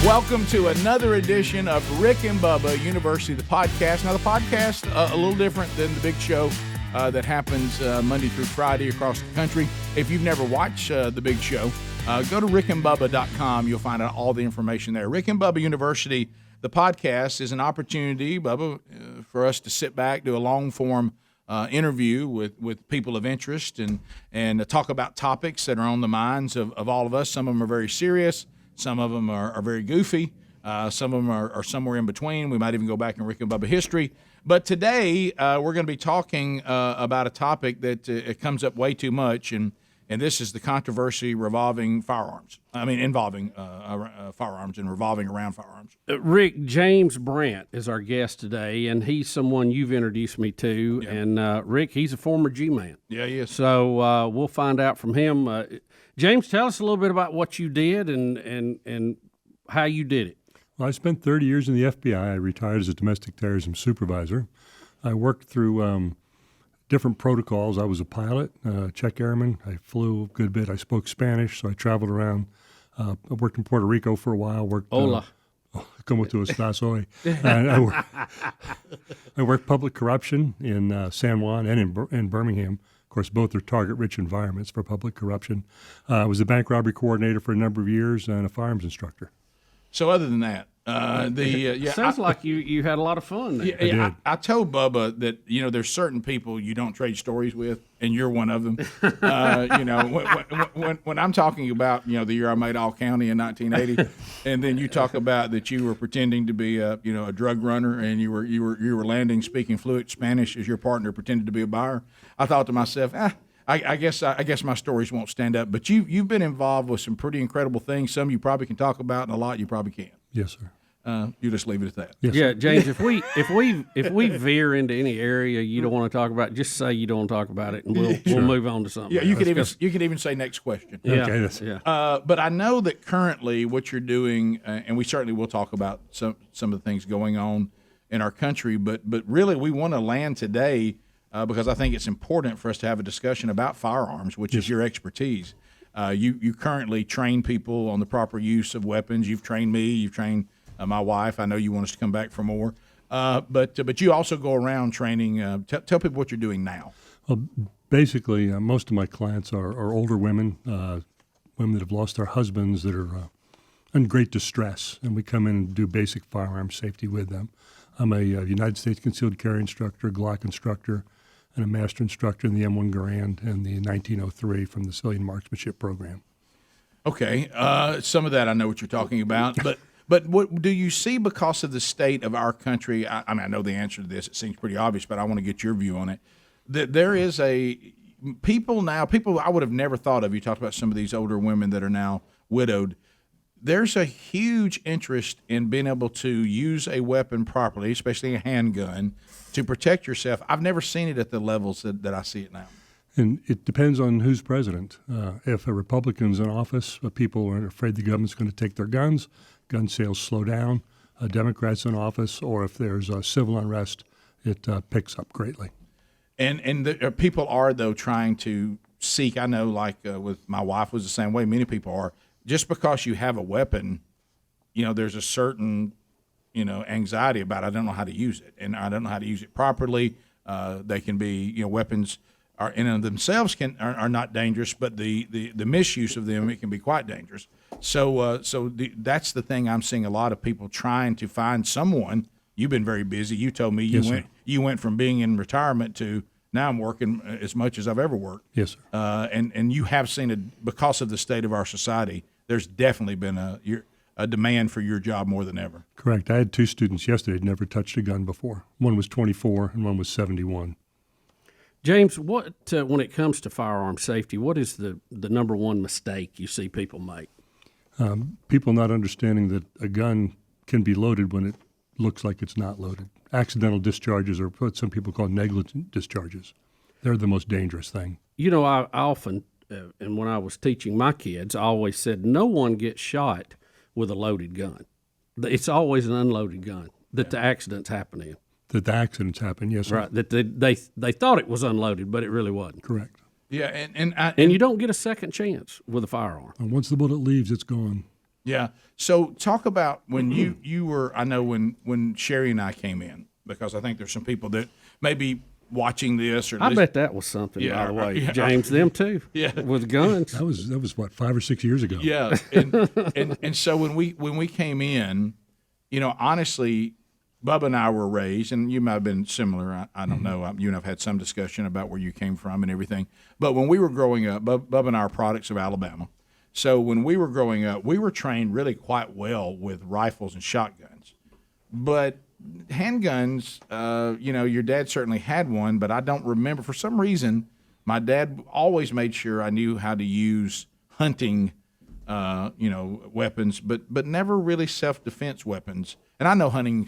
Welcome to another edition of Rick and Bubba University, the podcast. Now, the podcast, a little different than the big show that happens Monday through Friday across the country. If you've never watched the big show, go to rickandbubba.com. You'll find out all the information there. Rick and Bubba University, the podcast, is an opportunity, Bubba, for us to sit back, do a long-form interview with people of interest and talk about topics that are on the minds of all of us. Some of them are very serious. Some of them are very goofy. Some of them are somewhere in between. We might even go back in Rick and Bubba history. But today we're going to be talking about a topic that it comes up way too much, and this is the controversy involving firearms and revolving around firearms. Rick, James Brandt is our guest today, and he's someone you've introduced me to. Yeah. And Rick, he's a former G-man. Yeah, he is. So we'll find out from him. James, tell us a little bit about what you did and how you did it. Well, I spent 30 years in the FBI. I retired as a domestic terrorism supervisor. I worked through different protocols. I was a pilot, check airman. I flew a good bit. I spoke Spanish, so I traveled around. I worked in Puerto Rico for a while. Hola. Como tu estás hoy? And I worked public corruption in San Juan and in Birmingham. Of course, both are target-rich environments for public corruption. I was a bank robbery coordinator for a number of years and a firearms instructor. So other than that, sounds like you had a lot of fun there. I told Bubba that there's certain people you don't trade stories with, and you're one of them. When I'm talking about the year I made All County in 1980, and then you talk about that you were pretending to be a drug runner, and you were landing speaking fluent Spanish as your partner pretended to be a buyer. I thought to myself, I guess my stories won't stand up. But you've been involved with some pretty incredible things. Some you probably can talk about, and a lot you probably can't. Yes, sir. You just leave it at that. Yes, yeah, James. If we vear into any area you don't want to talk about, just say you don't want to talk about it, and we'll move on to something. Yeah, you can even say next question. Yeah. Okay. Yeah. But I know that currently what you're doing, and we certainly will talk about some of the things going on in our country. But really, we want to land today because I think it's important for us to have a discussion about firearms, which is your expertise. You currently train people on the proper use of weapons. You've trained me. You've trained my wife. I know you want us to come back for more. But you also go around training. Tell people what you're doing now. Well, basically, most of my clients are older women, women that have lost their husbands that are in great distress, and we come in and do basic firearm safety with them. I'm a United States concealed carry instructor, Glock instructor, and a master instructor in the M1 Garand and the 1903 from the Civilian Marksmanship Program. Okay, some of that I know what you're talking about, but what do you see because of the state of our country? I mean, I know the answer to this. It seems pretty obvious, but I want to get your view on it. That there is people I would have never thought of. You talked about some of these older women that are now widowed. There's a huge interest in being able to use a weapon properly, especially a handgun, to protect yourself. I've never seen it at the levels that I see it now. And it depends on who's president. If a Republican's in office, people are afraid the government's going to take their guns, gun sales slow down. A Democrat's in office, or if there's civil unrest, it picks up greatly. And people are, though, trying to seek, I know, like with my wife was the same way, many people are, just because you have a weapon, there's a certain, anxiety about it. I don't know how to use it, and I don't know how to use it properly. They can be, weapons are in and of themselves are not dangerous, but the misuse of them, it can be quite dangerous. So that's the thing I'm seeing a lot of people trying to find someone. You've been very busy. You told me you went from being in retirement to now I'm working as much as I've ever worked. Yes, sir. And you have seen because of the state of our society, there's definitely been a demand for your job more than ever. Correct. I had two students yesterday who'd never touched a gun before. One was 24 and one was 71. James, what when it comes to firearm safety, what is the number one mistake you see people make? People not understanding that a gun can be loaded when it looks like it's not loaded. Accidental discharges, or what some people call negligent discharges, they're the most dangerous thing. I often, and when I was teaching my kids, I always said no one gets shot with a loaded gun. It's always an unloaded gun that the accidents happen in. That the accidents happen, yes, sir. Right. That they thought it was unloaded, but it really wasn't. Correct. Yeah, and you don't get a second chance with a firearm. And once the bullet leaves, it's gone. Yeah. So talk about when you were. I know when Sherry and I came in, because I think there's some people that may be watching this or. I bet that was something, by the way, James. Them too. Yeah. With guns. That was what, 5 or 6 years ago. Yeah. And so when we came in, honestly, Bubba and I were raised, and you might have been similar. I don't know. You and I've had some discussion about where you came from and everything. But when we were growing up, Bubba and I are products of Alabama. So when we were growing up, we were trained really quite well with rifles and shotguns. But handguns, your dad certainly had one, but I don't remember. For some reason, my dad always made sure I knew how to use hunting, weapons, but never really self-defense weapons. And I know hunting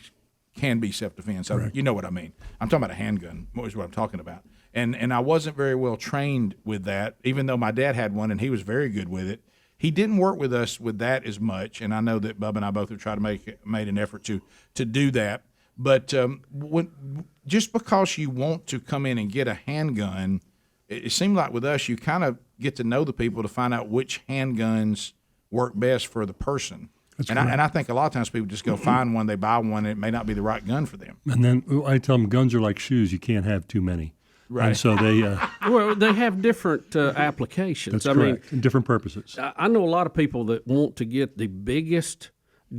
can be self-defense. You know what I mean. I'm talking about a handgun, is what I'm talking about. And I wasn't very well trained with that, even though my dad had one and he was very good with it. He didn't work with us with that as much, and I know that Bubba and I both have tried to made an effort to do that. But just because you want to come in and get a handgun, it seemed like with us you kind of get to know the people to find out which handguns work best for the person. And I think a lot of times people just go find one, they buy one, and it may not be the right gun for them. And then I tell them guns are like shoes; you can't have too many. Right. And so they they have different applications. That's correct. And different purposes. I know a lot of people that want to get the biggest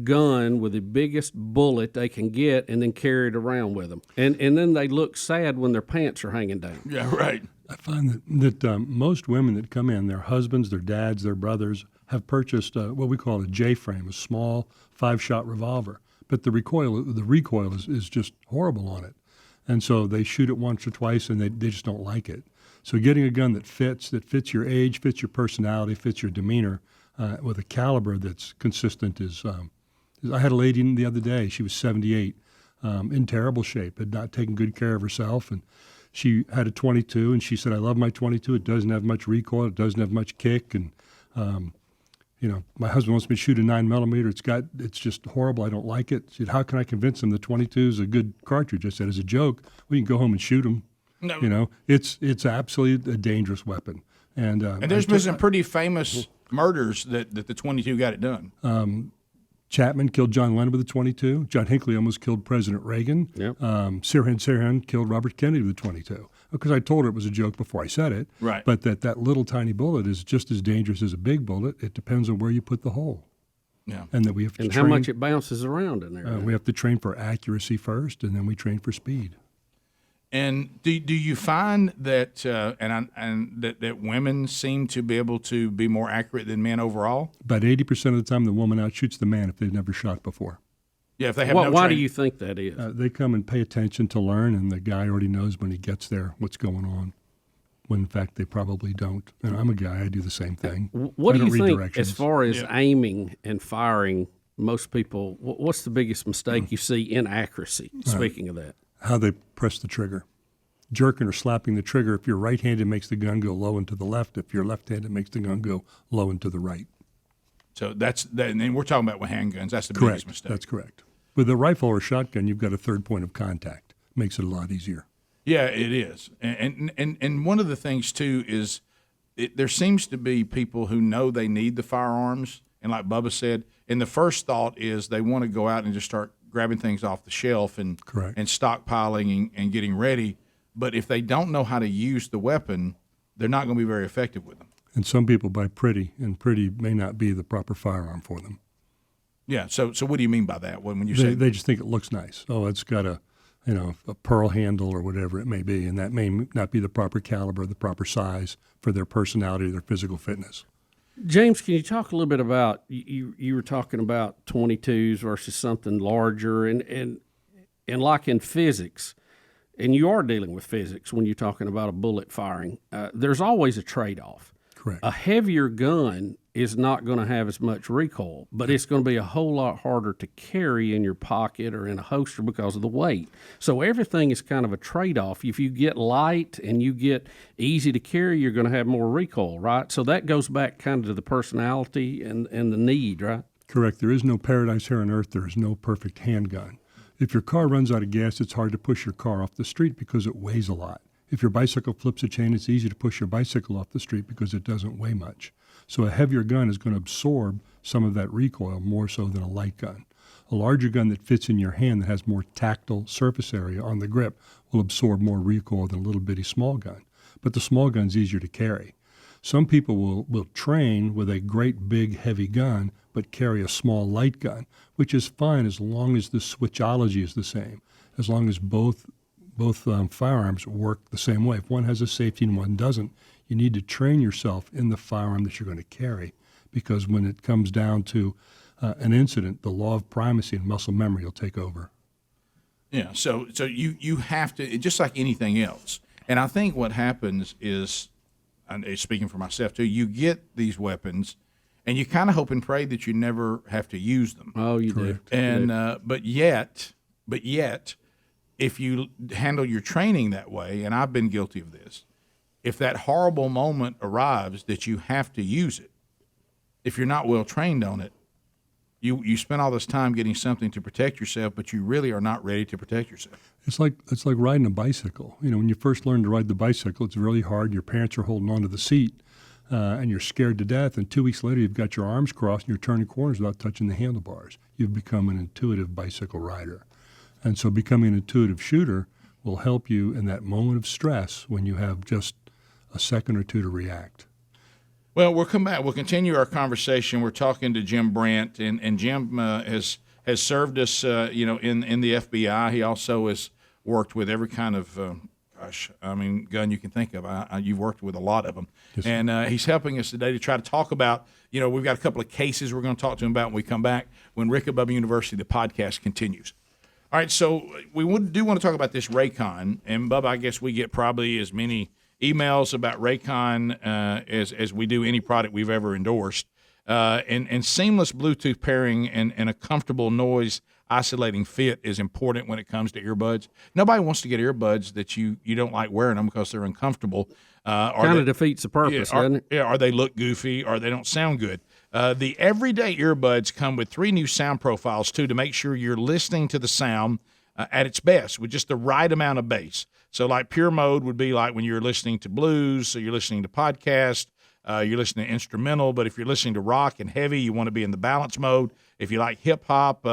gun with the biggest bullet they can get and then carry it around with them. And then they look sad when their pants are hanging down. Yeah, right. I find that most women that come in, their husbands, their dads, their brothers, have purchased what we call a J-frame, a small 5-shot revolver. But the recoil is just horrible on it. And so they shoot it once or twice, and they just don't like it. So getting a gun that fits your age, fits your personality, fits your demeanor, with a caliber that's consistent is. I had a lady the other day. She was 78, in terrible shape, had not taken good care of herself, and she had a .22, and she said, "I love my .22. It doesn't have much recoil. It doesn't have much kick, and my husband wants me to shoot a 9mm. It's just horrible. I don't like it." She said, "How can I convince him the .22 is a good cartridge?" I said, "As a joke, we can go home and shoot him." No. It's absolutely a dangerous weapon. And there's been some pretty famous murders that the .22 got it done. Chapman killed John Lennon with a .22. John Hinckley almost killed President Reagan. Yep. Sirhan killed Robert Kennedy with a .22. Because I told her it was a joke before I said it. Right. But that little tiny bullet is just as dangerous as a big bullet. It depends on where you put the hole. Yeah. And that we have to and train. how much it bounces around in there. We have to train for accuracy first, and then we train for speed. And do you find that that women seem to be able to be more accurate than men overall? About 80% of the time, the woman outshoots the man if they've never shot before. Yeah, if they have Why do you think that is? They come and pay attention to learn, and the guy already knows when he gets there what's going on, when in fact they probably don't. And I'm a guy, I do the same thing. What do you think directions. as far as aiming and firing? Most people, what's the biggest mistake you see in accuracy, speaking of that? How they press the trigger. Jerking or slapping the trigger. If you're right-handed, it makes the gun go low and to the left. If you're left-handed, it makes the gun go low and to the right. So that's that. And we're talking about with handguns. That's the biggest mistake. That's correct. With a rifle or a shotgun, you've got a third point of contact. Makes it a lot easier. Yeah, it is. And one of the things too is there seems to be people who know they need the firearms, and like Bubba said, and the first thought is they want to go out and just start grabbing things off the shelf and stockpiling and getting ready. But if they don't know how to use the weapon, they're not going to be very effective with them. And some people buy pretty, and pretty may not be the proper firearm for them. Yeah. So what do you mean by that? When you say they just think it looks nice. Oh, it's got a pearl handle or whatever it may be, and that may not be the proper caliber, the proper size for their personality, their physical fitness. James, can you talk a little bit about you were talking about 22s versus something larger, and like in physics, and you are dealing with physics when you're talking about a bullet firing. There's always a trade-off. Correct. A heavier gun is not going to have as much recoil, but it's going to be a whole lot harder to carry in your pocket or in a holster because of the weight. So everything is kind of a trade-off. If you get light and you get easy to carry, you're going to have more recoil, right? So that goes back kind of to the personality and the need, right? Correct. There is no paradise here on earth. There is no perfect handgun. If your car runs out of gas, it's hard to push your car off the street because it weighs a lot. If your bicycle flips a chain, it's easy to push your bicycle off the street because it doesn't weigh much. So a heavier gun is going to absorb some of that recoil more so than a light gun. A larger gun that fits in your hand that has more tactile surface area on the grip will absorb more recoil than a little bitty small gun. But the small gun's easier to carry. Some people will train with a great big heavy gun but carry a small light gun, which is fine as long as the switchology is the same, as long as both firearms work the same way. If one has a safety and one doesn't, you need to train yourself in the firearm that you're going to carry, because when it comes down to an incident, the law of primacy and muscle memory will take over. Yeah, so you have to, just like anything else. And I think what happens is, and speaking for myself too, you get these weapons, and you kind of hope and pray that you never have to use them. Oh, you do. And but yet, if you handle your training that way, and I've been guilty of this, if that horrible moment arrives that you have to use it, if you're not well trained on it, you spend all this time getting something to protect yourself, but you really are not ready to protect yourself. It's like riding a bicycle. You know, when you first learn to ride the bicycle, it's really hard. Your parents are holding onto the seat, and you're scared to death. And 2 weeks later, you've got your arms crossed and you're turning corners without touching the handlebars. You've become an intuitive bicycle rider. And so becoming an intuitive shooter will help you in that moment of stress when you have just a second or two to react. Well, we'll come back. We'll continue our conversation. We're talking to Jim Brandt, and Jim has served us, in the FBI. He also has worked with every kind of, gun you can think of. You've worked with a lot of them. Yes. And he's helping us today to try to talk about, we've got a couple of cases we're going to talk to him about when we come back, when Rick Bubba University, the podcast, continues. All right, so we do want to talk about this Raycon. And, Bubba, I guess we get probably as many emails about Raycon as we do any product we've ever endorsed. And seamless Bluetooth pairing and a comfortable noise isolating fit is important when it comes to earbuds. Nobody wants to get earbuds that you don't like wearing them because they're uncomfortable. Kind of defeats the purpose, doesn't it? Yeah, or they look goofy, or they don't sound good. The everyday earbuds come with 3 new sound profiles, too, to make sure you're listening to the sound at its best with just the right amount of bass. So like pure mode would be like when you're listening to blues, so you're listening to podcasts, you're listening to instrumental, but if you're listening to rock and heavy, you want to be in the balance mode. If you like hip-hop,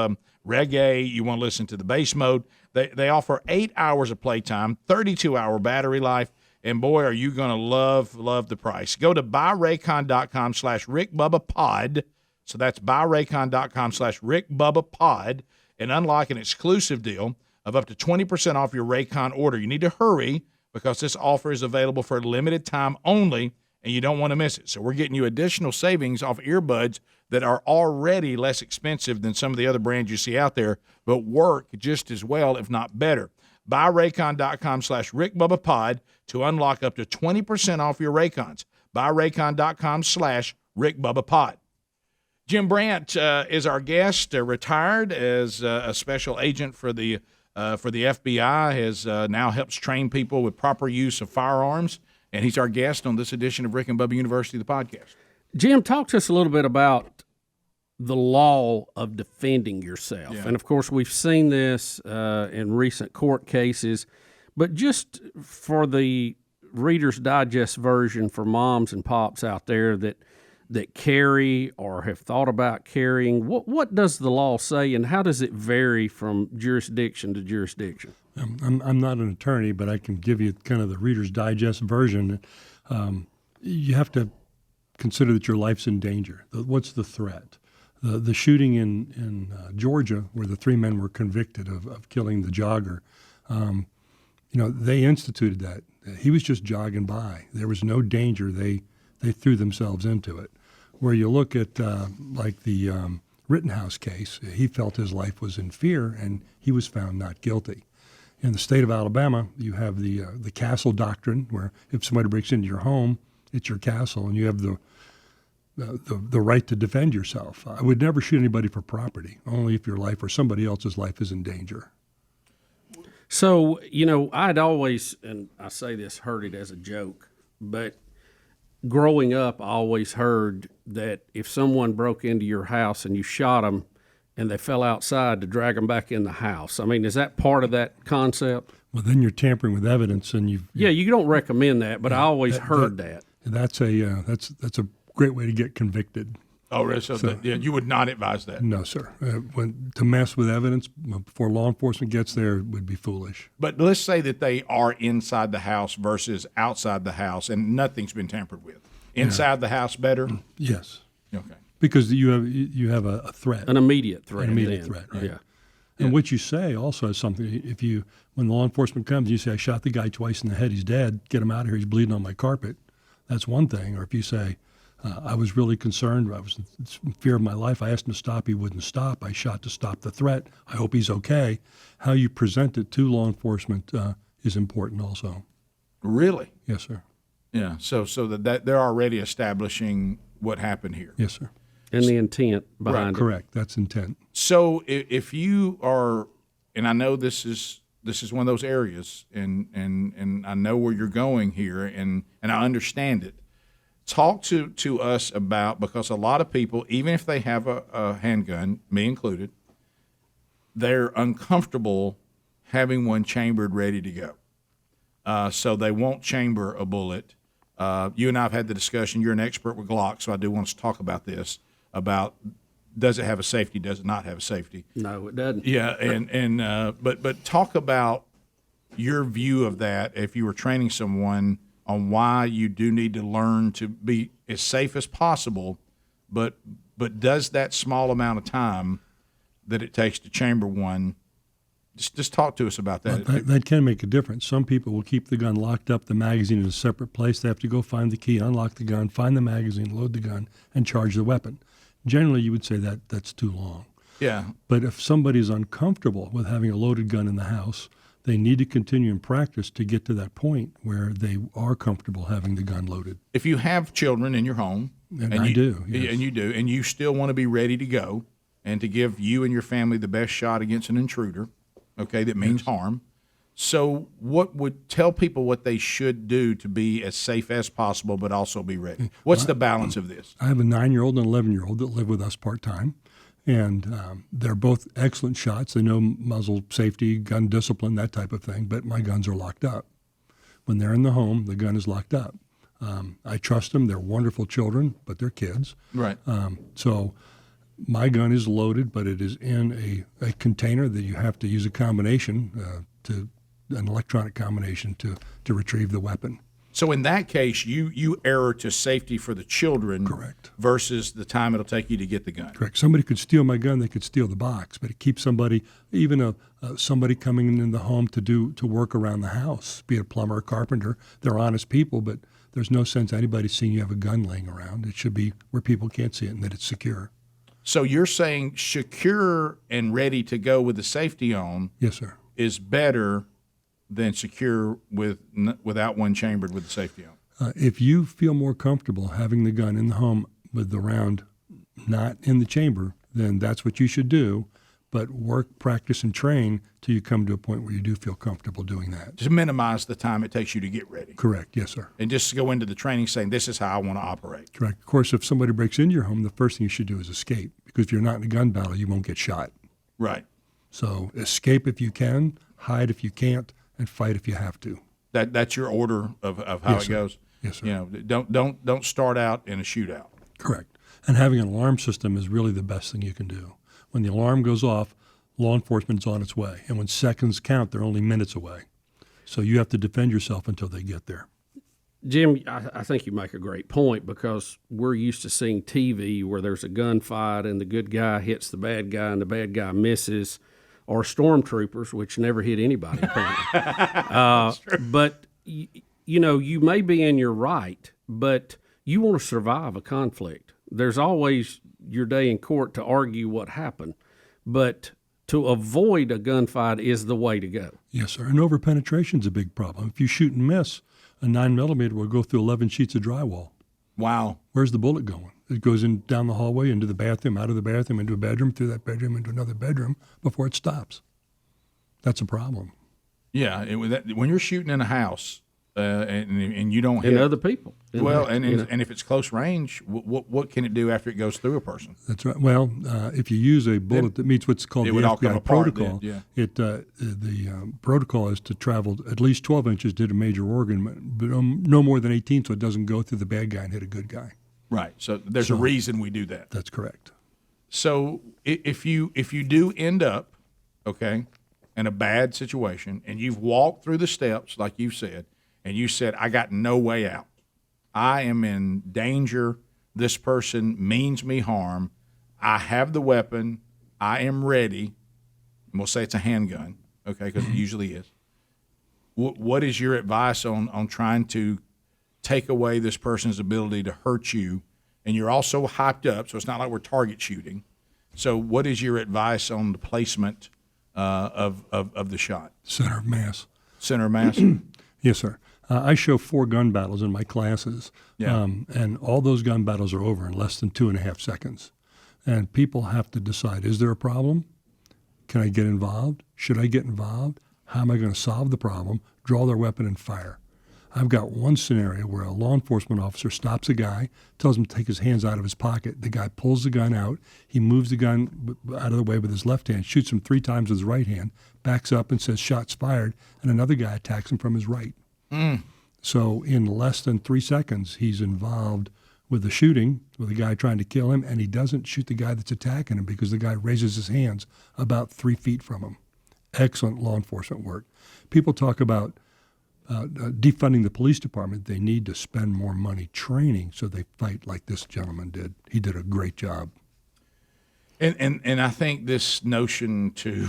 reggae, you want to listen to the bass mode. They offer 8 hours of playtime, 32-hour battery life, and boy, are you going to love the price. Go to buyraycon.com/RickBubbaPod, so that's buyraycon.com/RickBubbaPod, and unlock an exclusive deal of up to 20% off your Raycon order. You need to hurry because this offer is available for a limited time only, and you don't want to miss it. So we're getting you additional savings off earbuds that are already less expensive than some of the other brands you see out there, but work just as well, if not better. Buyraycon.com/RickBubbaPod to unlock up to 20% off your Raycons. Buyraycon.com/RickBubbaPod. Jim Brandt is our guest, retired as a special agent for the FBI, has now helps train people with proper use of firearms, and he's our guest on this edition of Rick and Bubba University, the podcast. Jim, talk to us a little bit about the law of defending yourself. Yeah. And, of course, we've seen this in recent court cases, but just for the Reader's Digest version for moms and pops out there that carry or have thought about carrying, what does the law say, and how does it vary from jurisdiction to jurisdiction? I'm not an attorney, but I can give you kind of the Reader's Digest version. You have to consider that your life's in danger. What's the threat? The shooting in Georgia, where the 3 men were convicted of killing the jogger, they instituted that. He was just jogging by. There was no danger. They threw themselves into it. Where you look at like the Rittenhouse case, he felt his life was in fear, and he was found not guilty. In the state of Alabama, you have the castle doctrine, where if somebody breaks into your home, it's your castle, and you have the right to defend yourself. I would never shoot anybody for property, only if your life or somebody else's life is in danger. So, I'd always, and I say this, heard it as a joke, but growing up, I always heard that if someone broke into your house and you shot them and they fell outside, to drag them back in the house. I mean, is that part of that concept? Well, then you're tampering with evidence, and you don't recommend that, but I always heard that. That's a great way to get convicted. Oh, really? So you would not advise that? No, sir. To mess with evidence before law enforcement gets there would be foolish. But let's say that they are inside the house versus outside the house, and nothing's been tampered with. Inside the house, better? Yes. Okay. Because you have a threat, an immediate threat. Threat, right? Yeah. And what you say also is something. When law enforcement comes, you say, "I shot the guy twice in the head. He's dead. Get him out of here. He's bleeding on my carpet." That's one thing. Or if you say, I was really concerned. I was in fear of my life. I asked him to stop. He wouldn't stop. I shot to stop the threat. I hope he's okay. How you present it to law enforcement is important also. Really? Yes, sir. Yeah. So that they're already establishing what happened here. Yes, sir. And the intent behind it. Correct. That's intent. So if you are, and I know this is one of those areas, and I know where you're going here, and I understand it. Talk to us about, because a lot of people, even if they have a handgun, me included, they're uncomfortable having one chambered ready to go. So they won't chamber a bullet. You and I have had the discussion. You're an expert with Glock, so I do want us to talk about this, about does it have a safety, does it not have a safety? No, it doesn't. Yeah, but talk about your view of that if you were training someone on why you do need to learn to be as safe as possible, but does that small amount of time that it takes to chamber one, just talk to us about that. Well, that can make a difference. Some people will keep the gun locked up, the magazine in a separate place. They have to go find the key, unlock the gun, find the magazine, load the gun, and charge the weapon. Generally, you would say that's too long. Yeah. But if somebody's uncomfortable with having a loaded gun in the house, they need to continue in practice to get to that point where they are comfortable having the gun loaded. If you have children in your home, and I do, yes. and you still want to be ready to go and to give you and your family the best shot against an intruder, okay, that means harm. So what would tell people what they should do to be as safe as possible but also be ready? What's the balance of this? I have a 9-year-old and an 11-year-old that live with us part-time, and they're both excellent shots. They know muzzle safety, gun discipline, that type of thing, but my guns are locked up. When they're in the home, the gun is locked up. I trust them. They're wonderful children, but they're kids. Right. So my gun is loaded, but it is in a container that you have to use a combination an electronic combination to retrieve the weapon. So in that case, you err to safety for the children. Correct. Versus the time it'll take you to get the gun. Correct. Somebody could steal my gun. They could steal the box, but it keeps somebody, even somebody coming in the home to work around the house, be it a plumber or carpenter. They're honest people, but there's no sense anybody seeing you have a gun laying around. It should be where people can't see it and that it's secure. So you're saying secure and ready to go with the safety on. Yes, sir. Is better than secure without one chambered with the safety on. If you feel more comfortable having the gun in the home with the round not in the chamber, then that's what you should do. But work, practice, and train till you come to a point where you do feel comfortable doing that. To minimize the time it takes you to get ready. Correct. Yes, sir. And just go into the training saying, this is how I want to operate. Correct. Of course, if somebody breaks into your home, the first thing you should do is escape, because if you're not in a gun battle, you won't get shot. Right. So escape if you can, hide if you can't, and fight if you have to. That's your order of how it goes? Yes, sir. You know, don't start out in a shootout. Correct. And having an alarm system is really the best thing you can do. When the alarm goes off, law enforcement's on its way. And when seconds count, they're only minutes away. So you have to defend yourself until they get there. Jim, I think you make a great point, because we're used to seeing TV where there's a gunfight and the good guy hits the bad guy and the bad guy misses, or stormtroopers, which never hit anybody, apparently. But, you may be in your right, but you want to survive a conflict. There's always your day in court to argue what happened, but to avoid a gunfight is the way to go. Yes, sir. And over-penetration is a big problem. If you shoot and miss, a 9mm will go through 11 sheets of drywall. Wow. Where's the bullet going? It goes in down the hallway, into the bathroom, out of the bathroom, into a bedroom, through that bedroom, into another bedroom before it stops. That's a problem. Yeah. When you're shooting in a house, and you don't hit and other people. And if it's close range, what can it do after it goes through a person? That's right. Well, if you use a bullet that meets what's called the FBI protocol, the protocol is to travel at least 12 inches to a major organ, but no more than 18, so it doesn't go through the bad guy and hit a good guy. Right. So there's a reason we do that. That's correct. So if you do end up, okay, in a bad situation, and you've walked through the steps like you said, and you said, I got no way out. I am in danger. This person means me harm. I have the weapon. I am ready. And we'll say it's a handgun, okay, because it usually is. What is your advice on trying to take away this person's ability to hurt you? And you're also hyped up, so it's not like we're target shooting. So what is your advice on the placement of the shot? Center of mass. Center of mass? Yes, sir. I show 4 gun battles in my classes, and all those gun battles are over in less than 2.5 seconds. And people have to decide, is there a problem? Can I get involved? Should I get involved? How am I going to solve the problem? Draw their weapon and fire. I've got one scenario where a law enforcement officer stops a guy, tells him to take his hands out of his pocket. The guy pulls the gun out. He moves the gun out of the way with his left hand, shoots him 3 times with his right hand, backs up and says, shots fired, and another guy attacks him from his right. So in less than 3 seconds, he's involved with the shooting, with the guy trying to kill him, and he doesn't shoot the guy that's attacking him because the guy raises his hands about 3 feet from him. Excellent law enforcement work. People talk about defunding the police department. They need to spend more money training so they fight like this gentleman did. He did a great job. And I think this notion to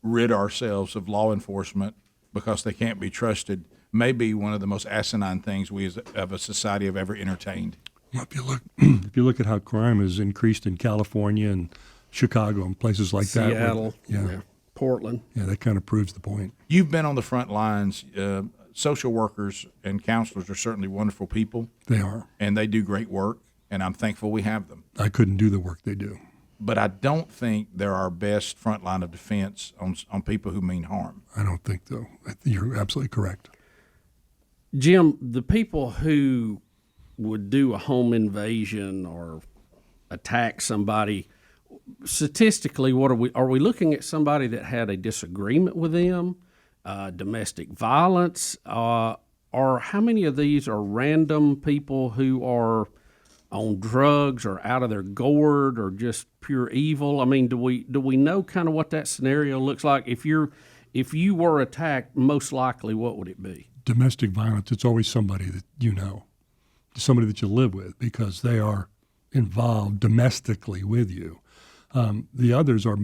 rid ourselves of law enforcement because they can't be trusted may be one of the most asinine things we as a society have ever entertained. Well, if you look at how crime has increased in California and Chicago and places like Seattle, that. Seattle, Portland. Yeah, that kind of proves the point. You've been on the front lines. Social workers and counselors are certainly wonderful people. They are. And they do great work, and I'm thankful we have them. I couldn't do the work they do. But I don't think they're our best front line of defense on people who mean harm. I don't think so. You're absolutely correct. Jim, the people who would do a home invasion or attack somebody, statistically, are we looking at somebody that had a disagreement with them, domestic violence, or how many of these are random people who are on drugs or out of their gourd or just pure evil? I mean, do we know kind of what that scenario looks like? If you were attacked, most likely, what would it be? Domestic violence, it's always somebody that you know, somebody that you live with, because they are involved domestically with you. The others are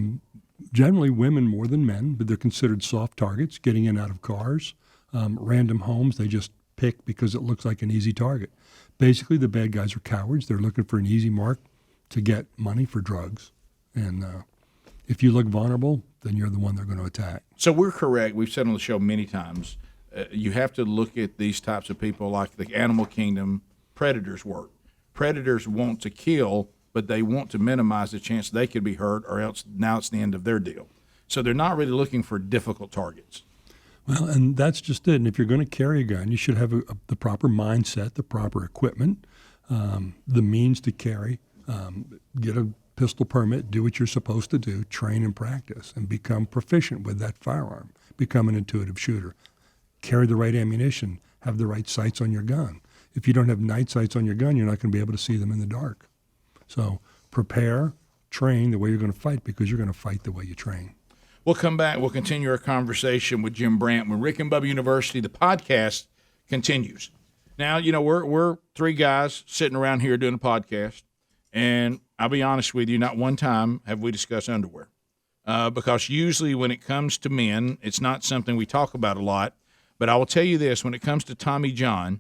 generally women more than men, but they're considered soft targets, getting in and out of cars, random homes they just pick because it looks like an easy target. Basically, the bad guys are cowards. They're looking for an easy mark to get money for drugs. And if you look vulnerable, then you're the one they're going to attack. So we're correct. We've said on the show many times, you have to look at these types of people like the animal kingdom predators work. Predators want to kill, but they want to minimize the chance they could be hurt, or else now it's the end of their deal. So they're not really looking for difficult targets. Well, and that's just it. And if you're going to carry a gun, you should have the proper mindset, the proper equipment, the means to carry, get a pistol permit, do what you're supposed to do, train and practice, and become proficient with that firearm, become an intuitive shooter. Carry the right ammunition, have the right sights on your gun. If you don't have night sights on your gun, you're not going to be able to see them in the dark. So prepare, train the way you're going to fight, because you're going to fight the way you train. We'll come back. We'll continue our conversation with Jim Brandt when Rick and Bubba University, the podcast, continues. Now, you know, we're 3 guys sitting around here doing a podcast, and I'll be honest with you, not one time have we discussed underwear, because usually when it comes to men, it's not something we talk about a lot. But I will tell you this: when it comes to Tommy John,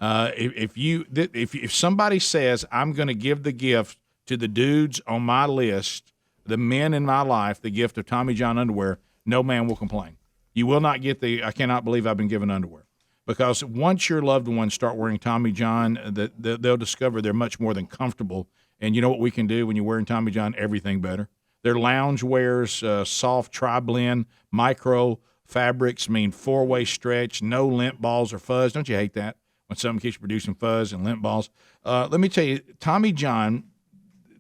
if somebody says I'm going to give the gift to the dudes on my list, the men in my life, the gift of Tommy John underwear, no man will complain. You will not get I cannot believe I've been given underwear. Because once your loved ones start wearing Tommy John, they'll discover they're much more than comfortable. And you know what we can do when you're wearing Tommy John? Everything better. They're lounge wears, soft tri-blend, micro fabrics mean four-way stretch, no lint balls or fuzz. Don't you hate that when something keeps producing fuzz and lint balls? Let me tell you, Tommy John,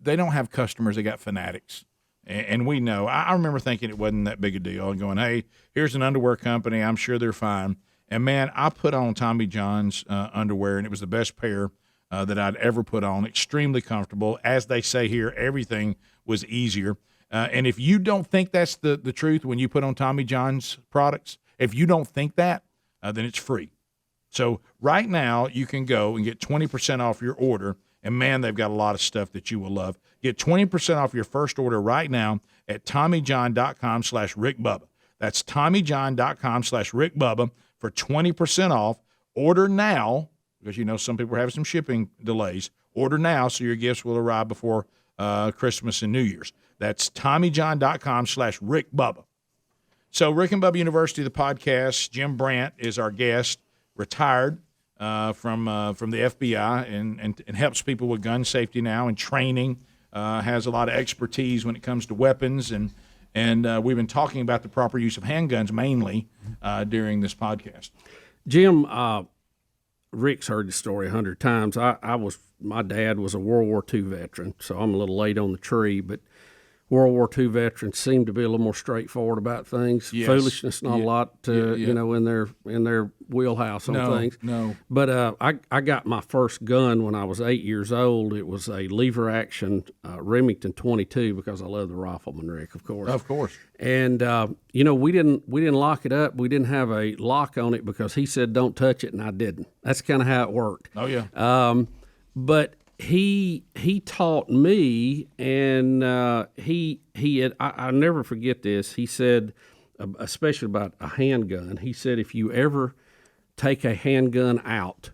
they don't have customers. They got fanatics. And we know. I remember thinking it wasn't that big a deal and going, hey, here's an underwear company. I'm sure they're fine. And, man, I put on Tommy John's underwear, and it was the best pair that I'd ever put on. Extremely comfortable. As they say here, everything was easier. And if you don't think that's the truth when you put on Tommy John's products, if you don't think that, then it's free. So right now you can go and get 20% off your order. And, man, they've got a lot of stuff that you will love. Get 20% off your first order right now at TommyJohn.com/Rick Bubba. That's TommyJohn.com/Rick Bubba for 20% off. Order now, because you know some people are having some shipping delays. Order now so your gifts will arrive before Christmas and New Year's. That's TommyJohn.com/Rick Bubba. So Rick and Bubba University, the podcast, Jim Brandt is our guest, retired from the FBI and helps people with gun safety now and training, has a lot of expertise when it comes to weapons. And we've been talking about the proper use of handguns mainly during this podcast. Jim, Rick's heard the story 100 times. My dad was a World War II veteran, so I'm a little late on the tree, but World War II veterans seem to be a little more straightforward about things. Yes. Foolishness, not a lot, you know, in their wheelhouse on things. No. But I got my first gun when I was 8 years old. It was a lever action Remington 22 because I love the rifleman, Rick, of course. Of course. And you know, we didn't lock it up. We didn't have a lock on it because he said don't touch it, and I didn't. That's kind of how it worked. Oh yeah. But he taught me, and I'll never forget this. He said, especially about a handgun, he said, if you ever take a handgun out,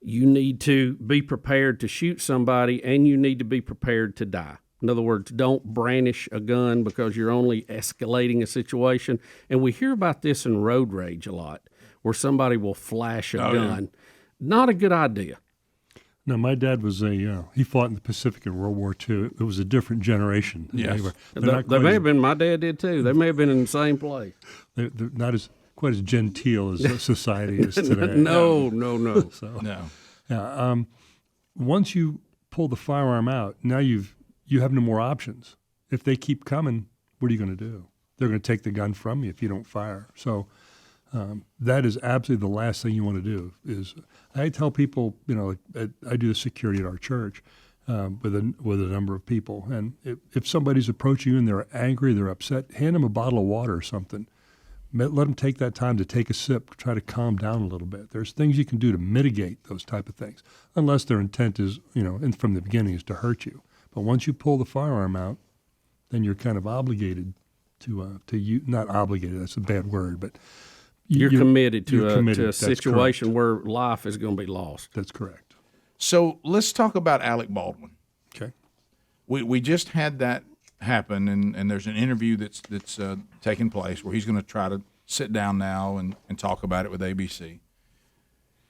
you need to be prepared to shoot somebody, and you need to be prepared to die. In other words, don't brandish a gun because you're only escalating a situation. And we hear about this in road rage a lot, where somebody will flash a gun. Yeah. Not a good idea. No, my dad was he fought in the Pacific in World War II. It was a different generation. Yes. They may have been, my dad did too. They may have been in the same place. They're not quite as genteel as society is today. No. So, no. Yeah. Once you pull the firearm out, now you have no more options. If they keep coming, what are you going to do? They're going to take the gun from you if you don't fire. So that is absolutely the last thing you want to do. Is I tell people, you know, I do the security at our church with a number of people, and if somebody's approaching you and they're angry, they're upset, hand them a bottle of water or something. Let them take that time to take a sip, try to calm down a little bit. There's things you can do to mitigate those type of things, unless their intent is, you know, and from the beginning is to hurt you. But once you pull the firearm out, then you're kind of obligated to you. Not obligated, that's a bad word, but you're committed to a That's situation correct. where life is going to be lost. That's correct. So let's talk about Alec Baldwin. Okay. We just had that happen, and there's an interview that's taking place where he's going to try to sit down now and talk about it with ABC.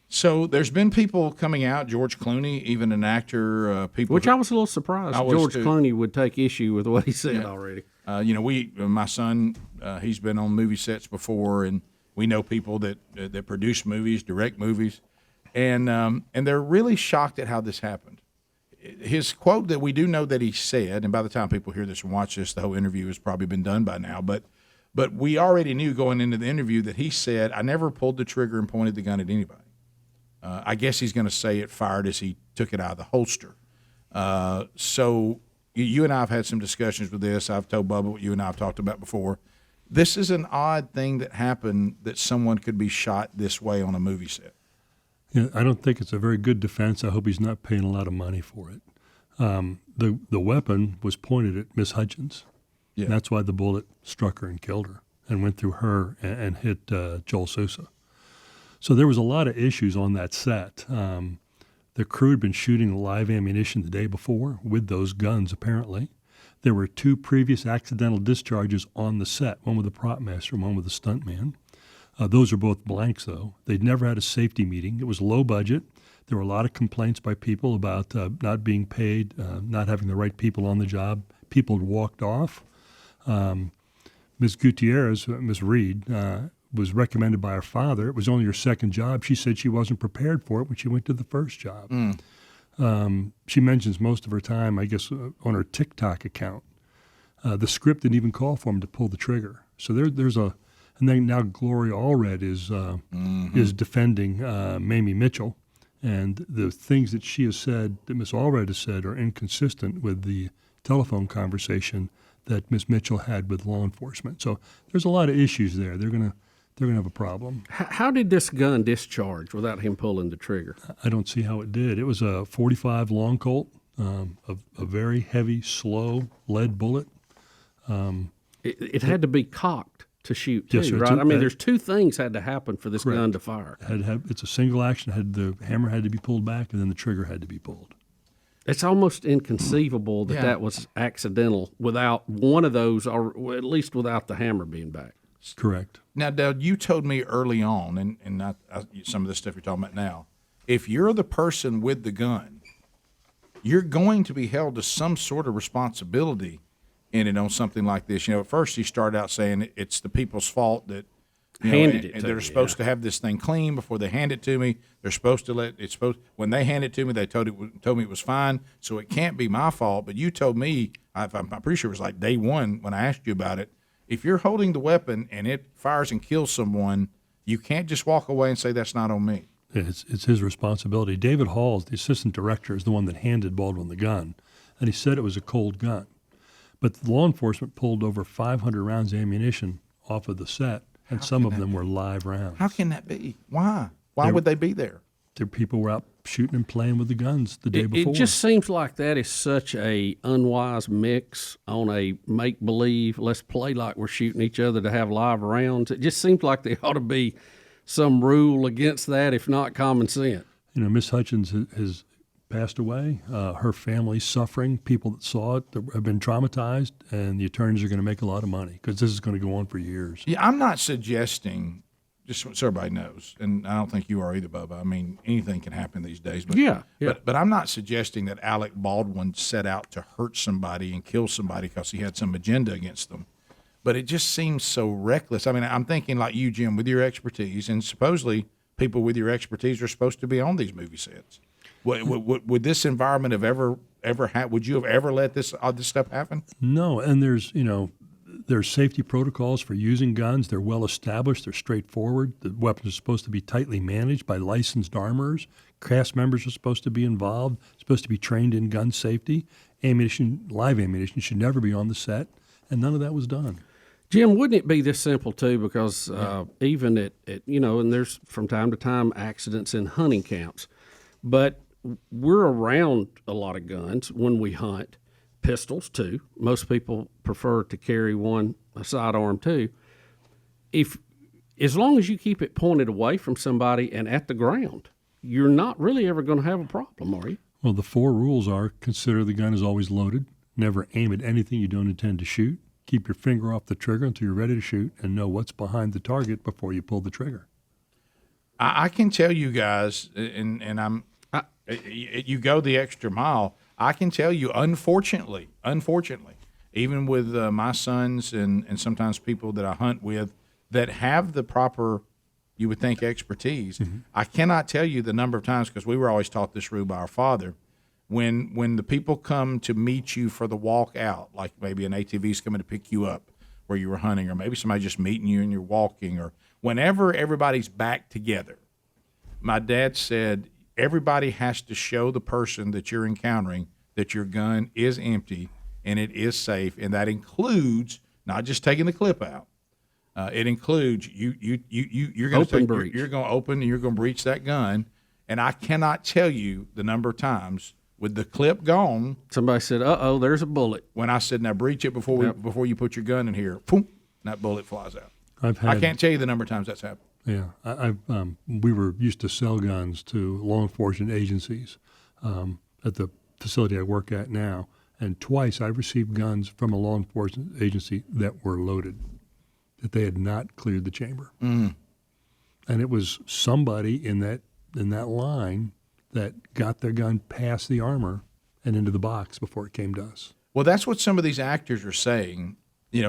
So there's been people coming out, George Clooney, even an actor, people. Which I was a little surprised. George Clooney would take issue with what he said already. You know, my son, he's been on movie sets before, and we know people that produce movies, direct movies, and they're really shocked at how this happened. His quote that we do know that he said, and by the time people hear this and watch this, the whole interview has probably been done by now, but we already knew going into the interview that he said, I never pulled the trigger and pointed the gun at anybody. I guess he's going to say it fired as he took it out of the holster. So you and I have had some discussions with this. I've told Bubba what you and I have talked about before. This is an odd thing that happened, that someone could be shot this way on a movie set. Yeah, I don't think it's a very good defense. I hope he's not paying a lot of money for it. The weapon was pointed at Miss Hutchins. Yeah. And that's why the bullet struck her and killed her and went through her and hit Joel Sousa. So there was a lot of issues on that set. The crew had been shooting live ammunition the day before with those guns, apparently. There were 2 previous accidental discharges on the set, one with the prop master and one with the stuntman. Those are both blanks, though. They'd never had a safety meeting. It was low budget. There were a lot of complaints by people about not being paid, not having the right people on the job. People had walked off. Ms. Gutierrez, Ms. Reed, was recommended by her father. It was only her second job. She said she wasn't prepared for it when she went to the first job. She mentions most of her time, I guess, on her TikTok account. The script didn't even call for him to pull the trigger. So there's a, and then now Gloria Allred is defending Mamie Mitchell, and the things that she has said, that Miss Allred has said, are inconsistent with the telephone conversation that Miss Mitchell had with law enforcement. So there's a lot of issues there. They're gonna have a problem. How did this gun discharge without him pulling the trigger? I don't see how it did. It was a .45 long Colt, a very heavy, slow lead bullet. It had to be cocked to shoot too, Yes, sir. right? I mean, there's two things had to happen for this gun to fire. It's a single action. The hammer had to be pulled back, and then the trigger had to be pulled. It's almost inconceivable that that was accidental without one of those, or at least without the hammer being back. Correct. Now, Dale, you told me early on, and not some of this stuff you're talking about now, if you're the person with the gun, you're going to be held to some sort of responsibility in it on something like this. At first he started out saying it's the people's fault that they're supposed to have this thing clean before they hand it to me. They're supposed to when they hand it to me, they told me it was fine, so it can't be my fault. But you told me, I'm pretty sure it was like day one when I asked you about it, if you're holding the weapon and it fires and kills someone, you can't just walk away and say that's not on me. It's his responsibility. David Halls, the assistant director, is the one that handed Baldwin the gun, and he said it was a cold gun. But law enforcement pulled over 500 rounds of ammunition off of the set, and some of them were live rounds. How can that be? Why? Why would they be there? Their people were out shooting and playing with the guns the day before. It just seems like that is such a unwise mix on a make-believe, let's play like we're shooting each other to have live rounds. It just seems like there ought to be some rule against that, if not common sense. Miss Hutchins has passed away. Her family's suffering. People that saw it have been traumatized, and the attorneys are going to make a lot of money because this is going to go on for years. Yeah, I'm not suggesting, just so everybody knows, and I don't think you are either, Bubba. I mean, anything can happen these days. But, But I'm not suggesting that Alec Baldwin set out to hurt somebody and kill somebody because he had some agenda against them. But it just seems so reckless. I mean, I'm thinking like you, Jim, with your expertise, and supposedly people with your expertise are supposed to be on these movie sets. Would this environment have ever would you have ever let this stuff happen? No, and there's safety protocols for using guns. They're well established. They're straightforward. The weapons are supposed to be tightly managed by licensed armorers. Cast members are supposed to be involved. Supposed to be trained in gun safety. Live ammunition should never be on the set, and none of that was done. Jim, wouldn't it be this simple too? Because even at and there's from time to time accidents in hunting camps, but we're around a lot of guns when we hunt, pistols too. Most people prefer to carry a sidearm too. As long as you keep it pointed away from somebody and at the ground, you're not really ever going to have a problem, are you? Well, the 4 rules are: consider the gun is always loaded, never aim at anything you don't intend to shoot, keep your finger off the trigger until you're ready to shoot, and know what's behind the target before you pull the trigger. I can tell you guys, and you go the extra mile. I can tell you, unfortunately, even with my sons and sometimes people that I hunt with that have the proper, you would think, expertise, I cannot tell you the number of times, because we were always taught this rule by our father, when the people come to meet you for the walk out, like maybe an ATV's coming to pick you up where you were hunting, or maybe somebody just meeting you and you're walking, or whenever everybody's back together, my dad said, everybody has to show the person that you're encountering that your gun is empty and it is safe, and that includes not just taking the clip out. It includes you're going to open and you're going to breach that gun. And I cannot tell you the number of times with the clip gone. Somebody said, "Uh-oh, there's a bullet." When I said, "Now breach it before you put your gun in here," boom, that bullet flies out. I can't tell you the number of times that's happened. Yeah, we were used to sell guns to law enforcement agencies at the facility I work at now, and twice I've received guns from a law enforcement agency that were loaded, that they had not cleared the chamber, and it was somebody in that line that got their gun past the armor and into the box before it came to us. Well, that's what some of these actors are saying.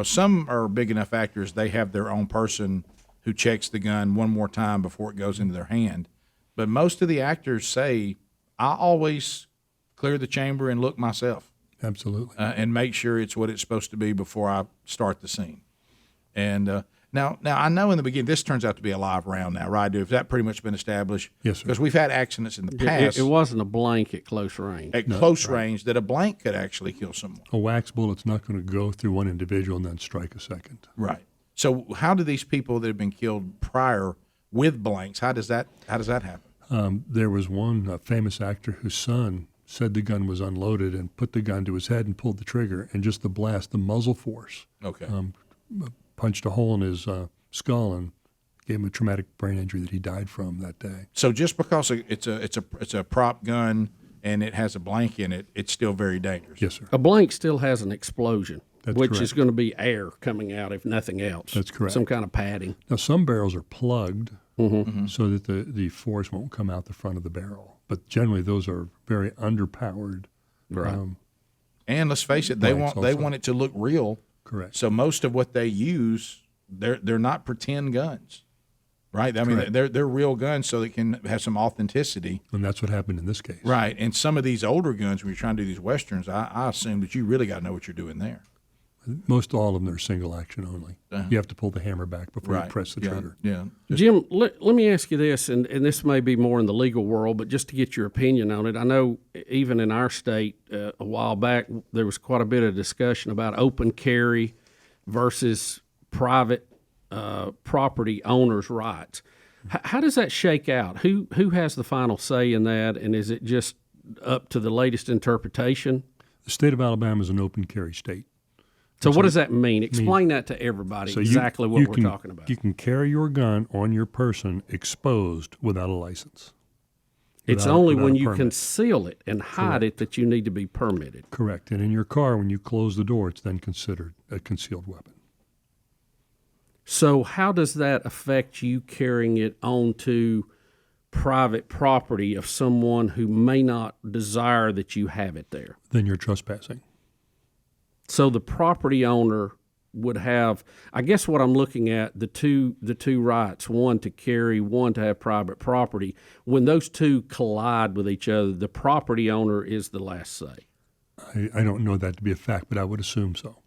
some are big enough actors, they have their own person who checks the gun one more time before it goes into their hand. But most of the actors say, I always clear the chamber and look myself. Absolutely. And make sure it's what it's supposed to be before I start the scene. And now I know in the beginning, this turns out to be a live round now, right? Has that pretty much been established? Yes, sir. Because we've had accidents in the past. It wasn't a blank at close range. At close range, that a blank could actually kill someone. A wax bullet's not going to go through one individual and then strike a second. Right. So how do these people that have been killed prior with blanks, how does that happen? There was one famous actor whose son said the gun was unloaded and put the gun to his head and pulled the trigger, and just the blast, the muzzle force, punched a hole in his skull and gave him a traumatic brain injury that he died from that day. So just because it's a prop gun and it has a blank in it, it's still very dangerous. Yes, sir. A blank still has an explosion, which correct. is going to be air coming out, if nothing else. That's correct. Some kind of padding. Now, some barrels are plugged so that the force won't come out the front of the barrel. But generally, those are very underpowered. Right. And let's face it, they blanks want it to look real. Correct. So most of what they use, they're not pretend guns, right? I mean, Correct. they're real guns, so they can have some authenticity. And that's what happened in this case. Right. And some of these older guns, when you're trying to do these westerns, I assume that you really got to know what you're doing there. Most all of them are single action only. You have to pull the hammer back before Right. you press the trigger. Yeah. Jim, let me ask you this, and this may be more in the legal world, but just to get your opinion on it. I know even in our state a while back, there was quite a bit of discussion about open carry versus private property owners' rights. How does that shake out? Who has the final say in that, and is it just up to the latest interpretation? The state of Alabama is an open carry state. So what does that mean? Explain that to everybody, So exactly what we're talking about. You can carry your gun on your person exposed without a license. It's without- only without when a you permit. conceal it and hide it that you need to be permitted. Correct. And in your car, when you close the door, it's then considered a concealed weapon. So how does that affect you carrying it onto private property of someone who may not desire that you have it there? Then you're trespassing. So the property owner would have, I guess what I'm looking at, the two rights, one to carry, one to have private property. When those two collide with each other, the property owner is the last say. I don't know that to be a fact, but I would assume so.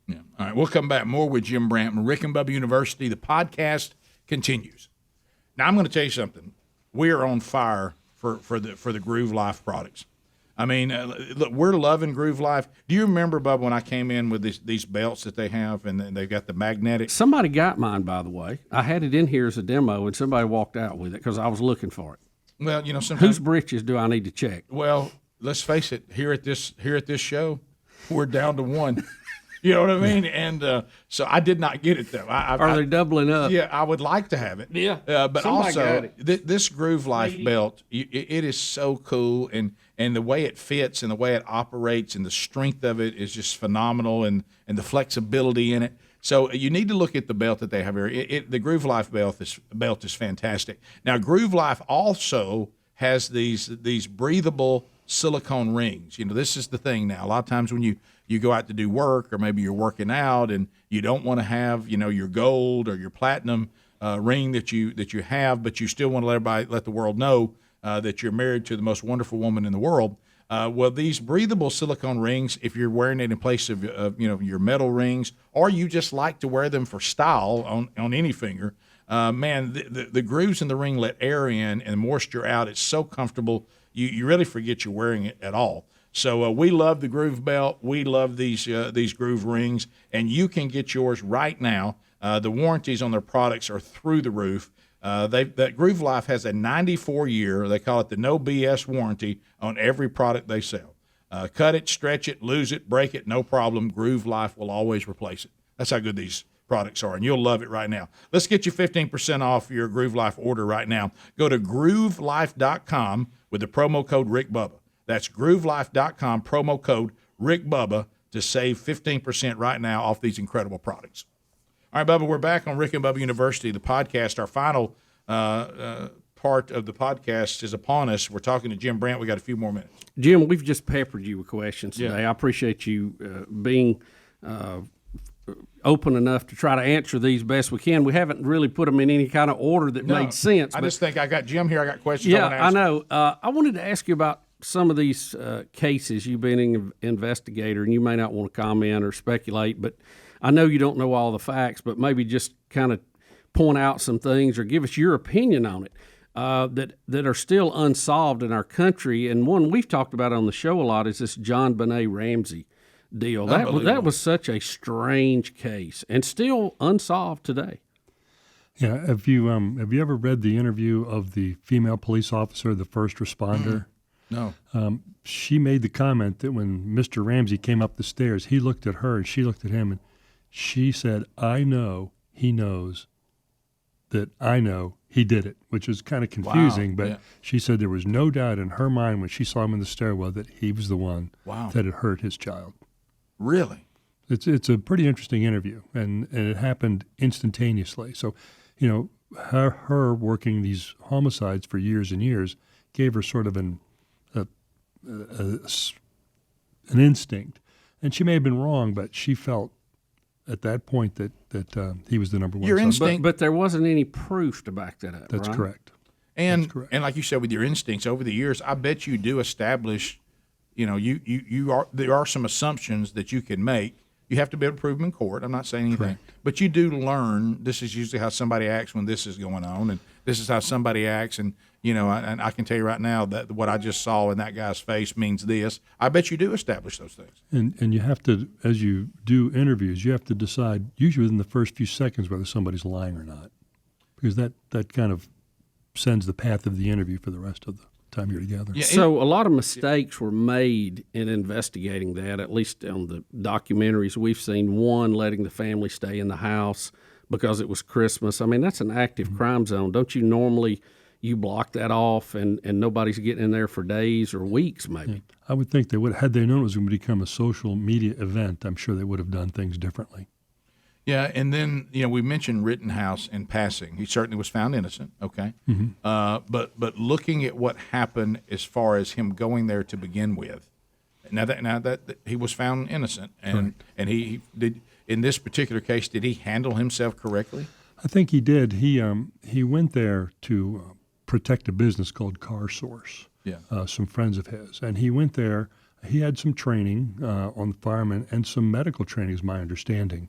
Yeah. All right. We'll come back more with Jim Brandt from Rick and Bubba University. The podcast continues. Now, I'm going to tell you something. We are on fire for the Groove Life products. I mean, look, we're loving Groove Life. Do you remember, Bubba, when I came in with these belts that they have, and they've got the magnetic? Somebody got mine, by the way. I had it in here as a demo, and somebody walked out with it because I was looking for it. Well, sometimes. Whose britches do I need to check? Well, let's face it. Here at this show, we're down to one. You know what I mean? And so I did not get it, though. Are they doubling up? Yeah, I would like to have it. Yeah. But Somebody got also, it. this Groove Life belt, it is so cool. And the way it fits and the way it operates and the strength of it is just phenomenal, and the flexibility in it. So you need to look at the belt that they have here. The Groove Life belt is fantastic. Now, Groove Life also has these breathable silicone rings. This is the thing now. A lot of times when you go out to do work, or maybe you're working out and you don't want to have, your gold or your platinum ring that you have, but you still want to let the world know that you're married to the most wonderful woman in the world. Well, these breathable silicone rings, if you're wearing it in place of your metal rings, or you just like to wear them for style on any finger, man, the grooves in the ring let air in and moisture out. It's so comfortable. You really forget you're wearing it at all. So we love the Groove belt. We love these Groove rings, and you can get yours right now. The warranties on their products are through the roof. That Groove Life has a 94-year, they call it the no BS warranty on every product they sell. Cut it, stretch it, lose it, break it, no problem. Groove Life will always replace it. That's how good these products are, and you'll love it right now. Let's get you 15% off your Groove Life order right now. Go to groovelife.com with the promo code Rick Bubba. That's groovelife.com, promo code Rick Bubba, to save 15% right now off these incredible products. All right, Bubba, we're back on Rick and Bubba University, the podcast. Our final part of the podcast is upon us. We're talking to Jim Brandt. We got a few more minutes. Jim, we've just peppered you with questions today. Yeah. I appreciate you being open enough to try to answer these best we can. We haven't really put them in any kind of order that made sense. I just think I got Jim here. I got questions. Yeah, I want to ask know. I wanted to ask you about some of these cases. You've been an investigator, and you may not want to comment or speculate, but I know you don't know all the facts, but maybe just kind of point out some things or give us your opinion on it that are still unsolved in our country. And one we've talked about on the show a lot is this John Benet Ramsey deal. That was such a strange case and still unsolved today. Yeah, have you ever read the interview of the female police officer, the first responder? No. She made the comment that when Mr. Ramsey came up the stairs, he looked at her and she looked at him, and she said, "I know he knows that I know he did it," which is kind of confusing. But she said there was no doubt in her mind when she saw him in the stairwell that he was the one that had hurt his child. Really? It's a pretty interesting interview, and it happened instantaneously. So, her working these homicides for years and years gave her sort of an instinct, and she may have been wrong, but she felt at that point that he was the number one. Your suspect. instinct, but there wasn't any proof to back that up. That's right? correct. And like you said, with your instincts over the years, I bet you do establish. There are some assumptions that you can make. You have to be able to prove them in court. I'm not saying anything, Correct. but you do learn. This is usually how somebody acts when this is going on, and this is how somebody acts. And and I can tell you right now that what I just saw in that guy's face means this. I bet you do establish those things. And you have to, as you do interviews, you have to decide usually within the first few seconds whether somebody's lying or not, because that kind of sends the path of the interview for the rest of the time you're together. Yeah, So a lot of mistakes were made in investigating that, at least on the documentaries we've seen. One, letting the family stay in the house because it was Christmas. I mean, that's an active crime zone. Don't you normally block that off and nobody's getting in there for days or weeks maybe? Yeah. I would think they would, had they known it was going to become a social media event, I'm sure they would have done things differently. Yeah, and then we mentioned Rittenhouse in passing. He certainly was found innocent. Okay, but looking at what happened as far as him going there to begin with, now that he was found innocent, and he did in this particular case, did he handle himself correctly? I think he did. He went there to protect a business called Car Source. Yeah, some friends of his, and he went there. He had some training on the firemen and some medical training, is my understanding.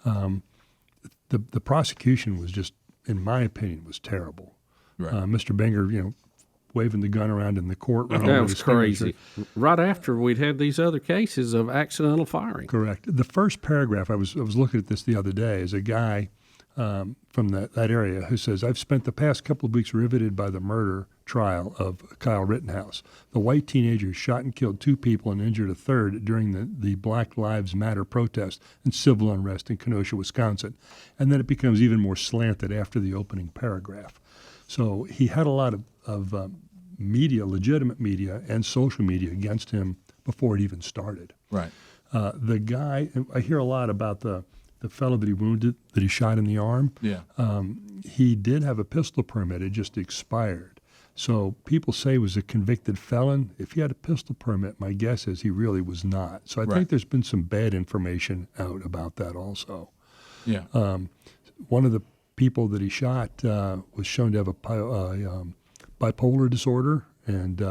The prosecution was just, in my opinion, was terrible. Right. Mr. Benger, waving the gun around in the courtroom. That was crazy. Right after we'd had these other cases of accidental firing. Correct. The first paragraph, I was looking at this the other day, is a guy from that area who says, "I've spent the past couple of weeks riveted by the murder trial of Kyle Rittenhouse, the white teenager who shot and killed 2 people and injured a third during the Black Lives Matter protest and civil unrest in Kenosha, Wisconsin." And then it becomes even more slanted after the opening paragraph. So he had a lot of media, legitimate media, and social media against him before it even started. Right. The guy, I hear a lot about the fellow that he wounded, that he shot in the arm. Yeah. He did have a pistol permit. It just expired. So people say he was a convicted felon. If he had a pistol permit, my guess is he really was not. So I think there's been some bad information out about that also. Yeah. One of the people that he shot was shown to have a bipolar disorder, and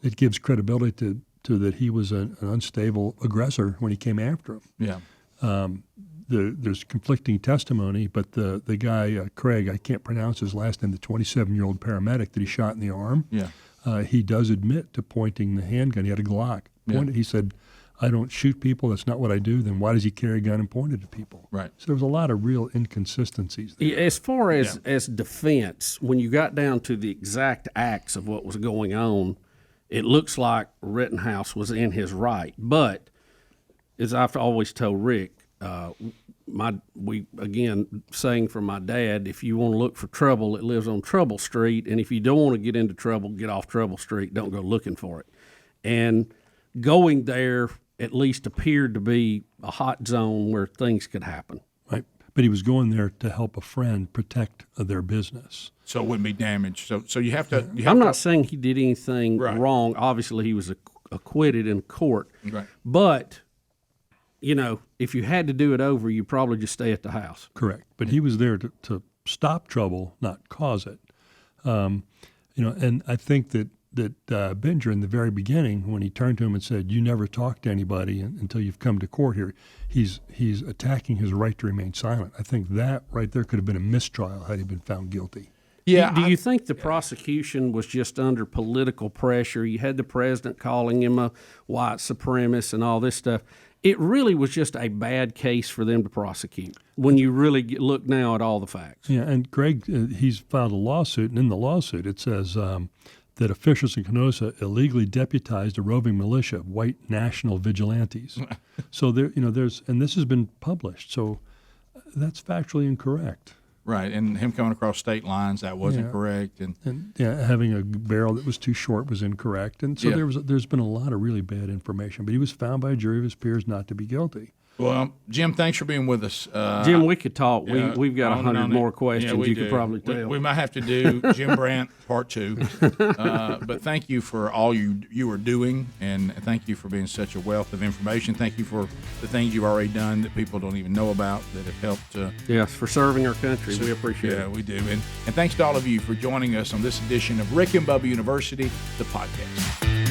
it gives credibility to that he was an unstable aggressor when he came after him. Yeah. There's conflicting testimony, but the guy, Craig, I can't pronounce his last name, the 27-year-old paramedic that he shot in the arm, he does admit to pointing the handgun. He had a Glock. He said, "I don't shoot people. That's not what I do." Then why does he carry a gun and point it at people? Right. So there was a lot of real inconsistencies there. As far as defense, when you got down to the exact acts of what was going on, it looks like Rittenhouse was in his right. But as I've always told Rick, saying from my dad, if you want to look for trouble, it lives on Trouble Street, and if you don't want to get into trouble, get off Trouble Street. Don't go looking for it. And going there at least appeared to be a hot zone where things could happen. Right. But he was going there to help a friend protect their business. So it wouldn't be damaged. So you have to. I'm not saying he did anything wrong. Obviously, he was acquitted in court. Right. But if you had to do it over, you probably just stay at the house. Correct. But he was there to stop trouble, not cause it. And I think that Binger, in the very beginning, when he turned to him and said, "You never talk to anybody until you've come to court here," he's attacking his right to remain silent. I think that right there could have been a mistrial had he been found guilty. Yeah. Do you think the prosecution was just under political pressure? You had the president calling him a white supremacist and all this stuff. It really was just a bad case for them to prosecute when you really look now at all the facts. Yeah, and Greg, he's filed a lawsuit, and in the lawsuit it says that officials in Kenosha illegally deputized a roving militia of white national vigilantes. So there's, and this has been published, so that's factually incorrect. Right, and him coming across state lines, that wasn't correct, and having a barrel that was too short was incorrect, and so there's been a lot of really bad information. But he was found by a jury of his peers not to be guilty. Well, Jim, thanks for being with us. Jim, we could talk. We've got 100 more questions. You could probably tell. We might have to do Jim Brandt Part 2. But thank you for all you are doing, and thank you for being such a wealth of information. Thank you for the things you've already done that people don't even know about that have helped. Yes, for serving our country. We appreciate it. Yeah, we do. And thanks to all of you for joining us on this edition of Rick and Bubba University, the podcast.